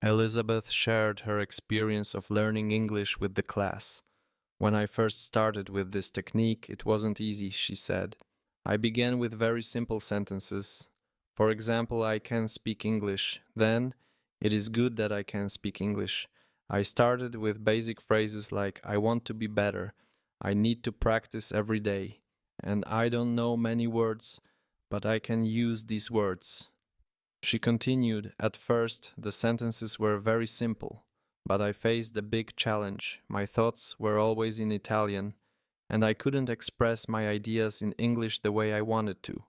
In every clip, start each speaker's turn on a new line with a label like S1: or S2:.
S1: Elizabeth shared her experience of learning English with the class. When I first started with this technique, it wasn't easy, she said. I began with very simple sentences. For example, I can speak English. Then, it is good that I can speak English. I started with basic phrases like I want to be better, I need to practice every day, and I don't know many words, but I can use these words. She continued, at first, the sentences were very simple, but I faced a big challenge. My thoughts were always in Italian, and I couldn't express my ideas in English the way I wanted to.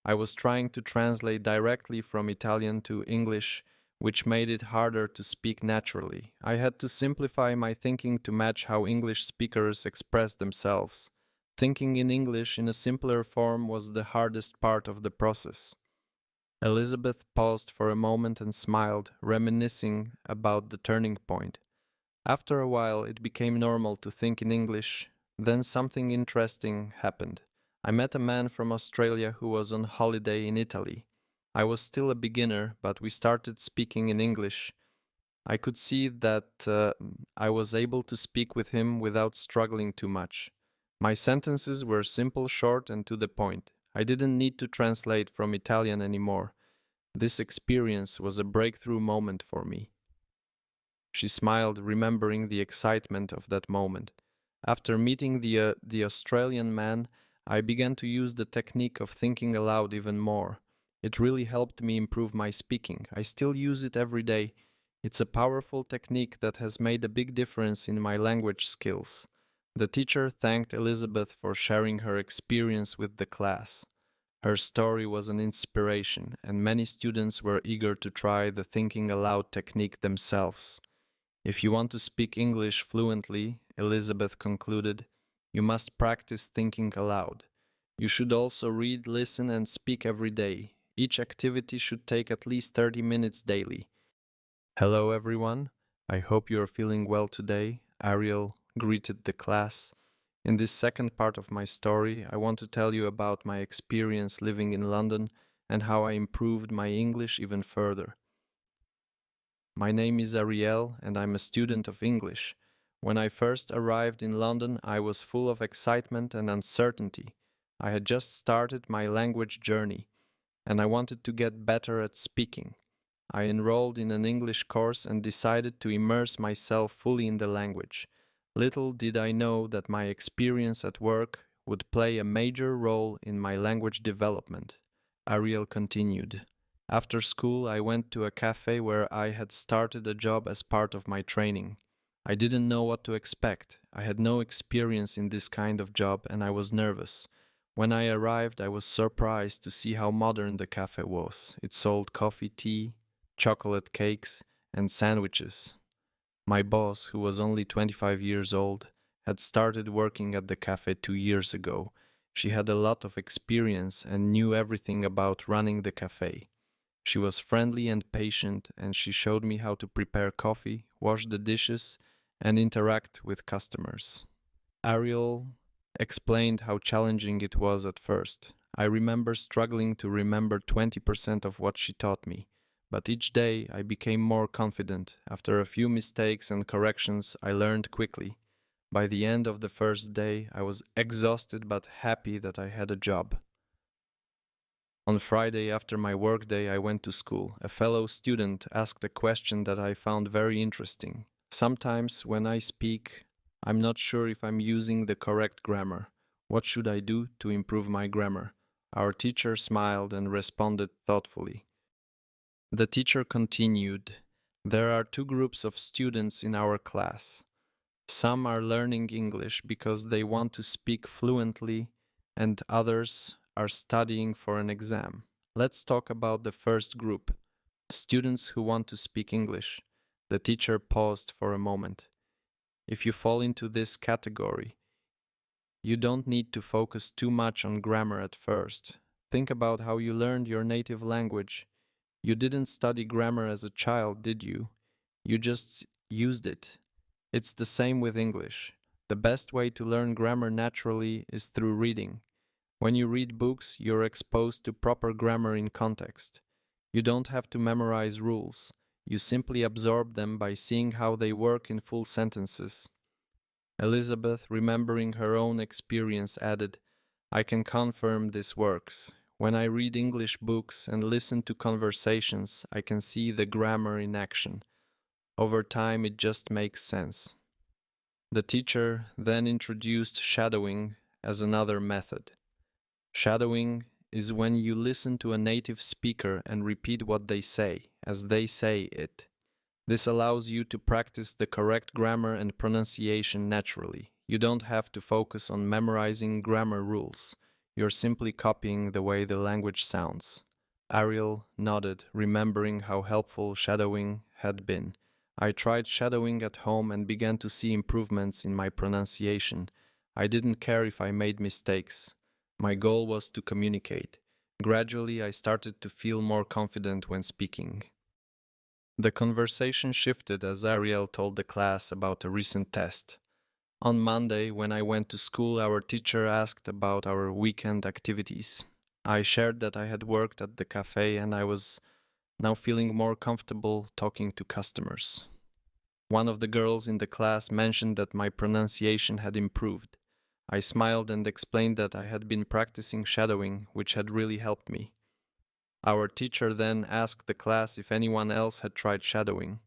S1: I was trying to translate directly from Italian to English, which made it harder to speak naturally. I had to simplify my thinking to match how English speakers express themselves. Thinking in English in a simpler form was the hardest part of the process. Elizabeth paused for a moment and smiled, reminiscing about the turning point. After a while, it became normal to think in English. Then something interesting happened. I met a man from Australia who was on holiday in Italy. I was still a beginner, but we started speaking in English. I could see that I was able to speak with him without struggling too much. My sentences were simple, short, and to the point. I didn't need to translate from Italian anymore. This experience was a breakthrough moment for me. She smiled, remembering the excitement of that moment. After meeting the Australian man, I began to use the technique of thinking aloud even more. It really helped me improve my speaking. I still use it every day. It's a powerful technique that has made a big difference in my language skills. The teacher thanked Elizabeth for sharing her experience with the class. Her story was an inspiration, and many students were eager to try the thinking aloud technique themselves. If you want to speak English fluently, Elizabeth concluded, you must practice thinking aloud. You should also read, listen, and speak every day. Each activity should take at least 30 minutes daily. Hello, everyone. I hope you are feeling well today. Ariel greeted the class. In this second part of my story, I want to tell you about my experience living in London and how I improved my English even further. My name is Ariel and I'm a student of English. When I first arrived in London, I was full of excitement and uncertainty. I had just started my language journey and I wanted to get better at speaking. I enrolled in an English course and decided to immerse myself fully in the language. Little did I know that my experience at work would play a major role in my language development. Ariel continued. After school, I went to a cafe where I had started a job as part of my training. I didn't know what to expect. I had no experience in this kind of job and I was nervous. When I arrived, I was surprised to see how modern the cafe was. It sold coffee, tea, chocolate cakes, and sandwiches. My boss, who was only 25 years old, had started working at the cafe 2 years ago. She had a lot of experience and knew everything about running the cafe. She was friendly and patient, and she showed me how to prepare coffee, wash the dishes, and interact with customers. Ariel explained how challenging it was at first. I remember struggling to remember 20% of what she taught me. But each day I became more confident. After a few mistakes and corrections, I learned quickly. By the end of the first day, I was exhausted but happy that I had a job. On Friday after my workday, I went to school. A fellow student asked a question that I found very interesting. Sometimes when I speak, I'm not sure if I'm using the correct grammar. What should I do to improve my grammar? Our teacher smiled and responded thoughtfully. The teacher continued, there are two groups of students in our class. Some are learning English because they want to speak fluently, and others are studying for an exam. Let's talk about the first group, students who want to speak English. The teacher paused for a moment. If you fall into this category, you don't need to focus too much on grammar at first. Think about how you learned your native language. You didn't study grammar as a child, did you? You just used it. It's the same with English. The best way to learn grammar naturally is through reading. When you read books, you're exposed to proper grammar in context. You don't have to memorize rules. you simply absorb them by seeing how they work in full sentences. Elizabeth, remembering her own experience, added, I can confirm this works. When I read English books and listen to conversations, I can see the grammar in action. Over time, it just makes sense. The teacher then introduced shadowing as another method. Shadowing is when you listen to a native speaker and repeat what they say, as they say it. This allows you to practice the correct grammar and pronunciation naturally. You don't have to focus on memorizing grammar rules. You're simply copying the way the language sounds. Ariel nodded, remembering how helpful shadowing had been. I tried shadowing at home and began to see improvements in my pronunciation. I didn't care if I made mistakes. My goal was to communicate. Gradually, I started to feel more confident when speaking. The conversation shifted as Ariel told the class about a recent test. On Monday, when I went to school, our teacher asked about our weekend activities. I shared that I had worked at the cafe and I was now feeling more comfortable talking to customers. One of the girls in the class mentioned that my pronunciation had improved. I smiled and explained that I had been practicing shadowing, which had really helped me. Our teacher then asked the class if anyone else had tried shadowing.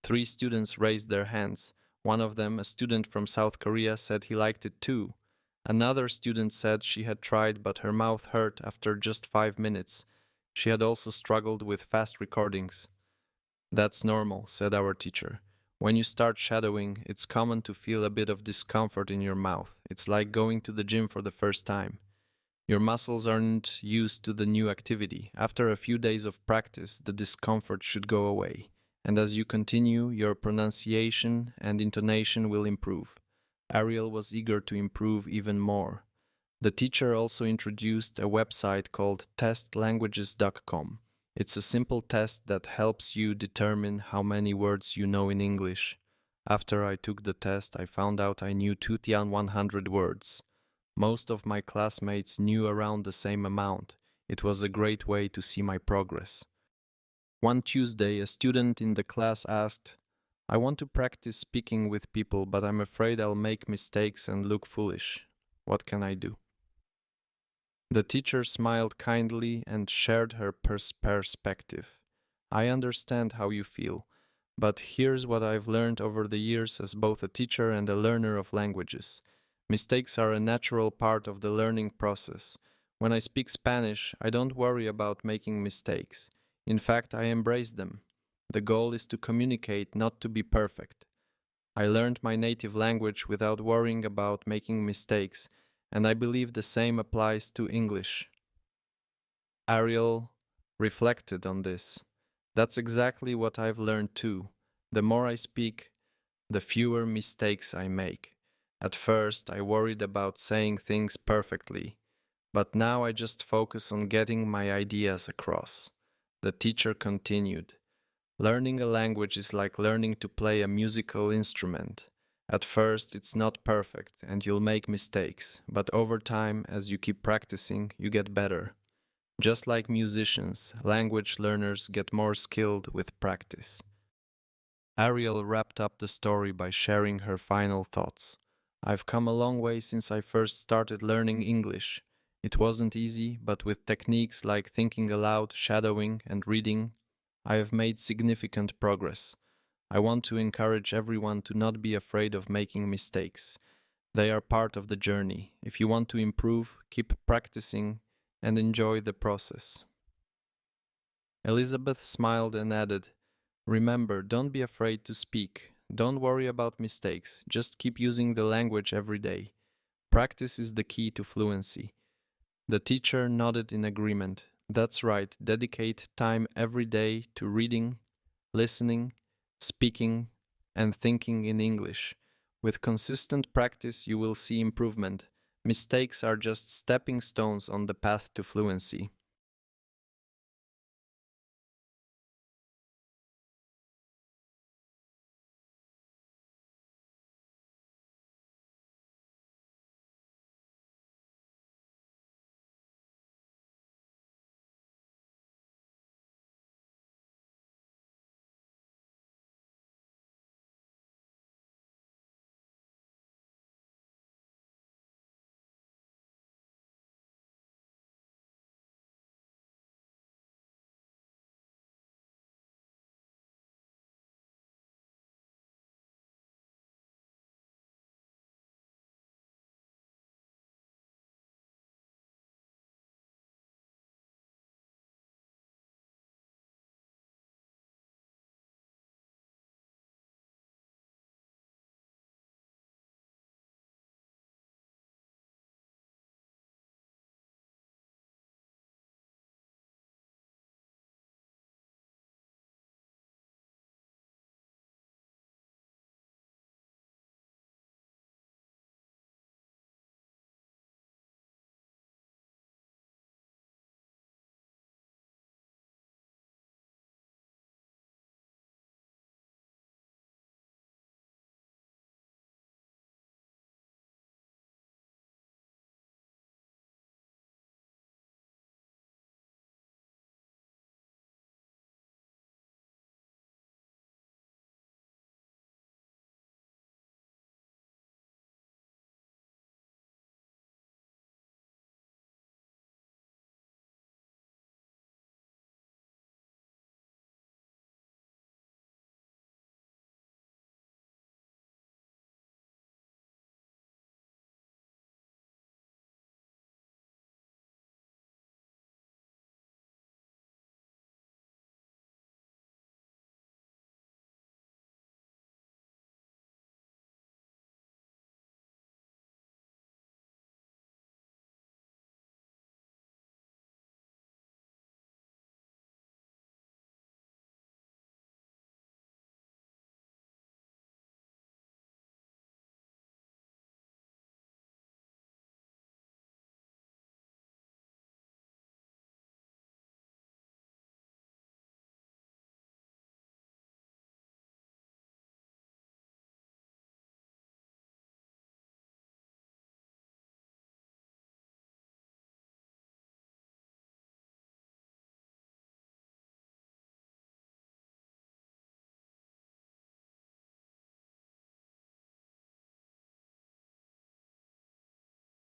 S1: 3 students raised their hands. One of them, a student from South Korea, said he liked it too. Another student said she had tried but her mouth hurt after just 5 minutes. She had also struggled with fast recordings. That's normal, said our teacher. When you start shadowing, it's common to feel a bit of discomfort in your mouth. It's like going to the gym for the first time. Your muscles aren't used to the new activity. After a few days of practice, the discomfort should go away. And as you continue, your pronunciation and intonation will improve. Ariel was eager to improve even more. The teacher also introduced a website called testlanguages.com. It's a simple test that helps you determine how many words you know in English. After I took the test, I found out I knew 2,100 words. Most of my classmates knew around the same amount. It was a great way to see my progress. One Tuesday, a student in the class asked, I want to practice speaking with people, but I'm afraid I'll make mistakes and look foolish. What can I do? The teacher smiled kindly and shared her perspective. I understand how you feel, but here's what I've learned over the years as both a teacher and a learner of languages. Mistakes are a natural part of the learning process. When I speak Spanish, I don't worry about making mistakes. In fact, I embrace them. The goal is to communicate, not to be perfect. I learned my native language without worrying about making mistakes, and I believe the same applies to English. Ariel reflected on this. That's exactly what I've learned too. The more I speak, the fewer mistakes I make. At first, I worried about saying things perfectly, but now I just focus on getting my ideas across. The teacher continued, learning a language is like learning to play a musical instrument. At first, it's not perfect and you'll make mistakes, but over time, as you keep practicing, you get better. Just like musicians, language learners get more skilled with practice. Ariel wrapped up the story by sharing her final thoughts. I've come a long way since I first started learning English. It wasn't easy, but with techniques like thinking aloud, shadowing, and reading, I have made significant progress. I want to encourage everyone to not be afraid of making mistakes. They are part of the journey. If you want to improve, keep practicing and enjoy the process. Elizabeth smiled and added, remember, don't be afraid to speak. Don't worry about mistakes. Just keep using the language every day. Practice is the key to fluency. The teacher nodded in agreement. That's right, dedicate time every day to reading, listening, speaking, and thinking in English. With consistent practice, you will see improvement. Mistakes are just stepping stones on the path to fluency.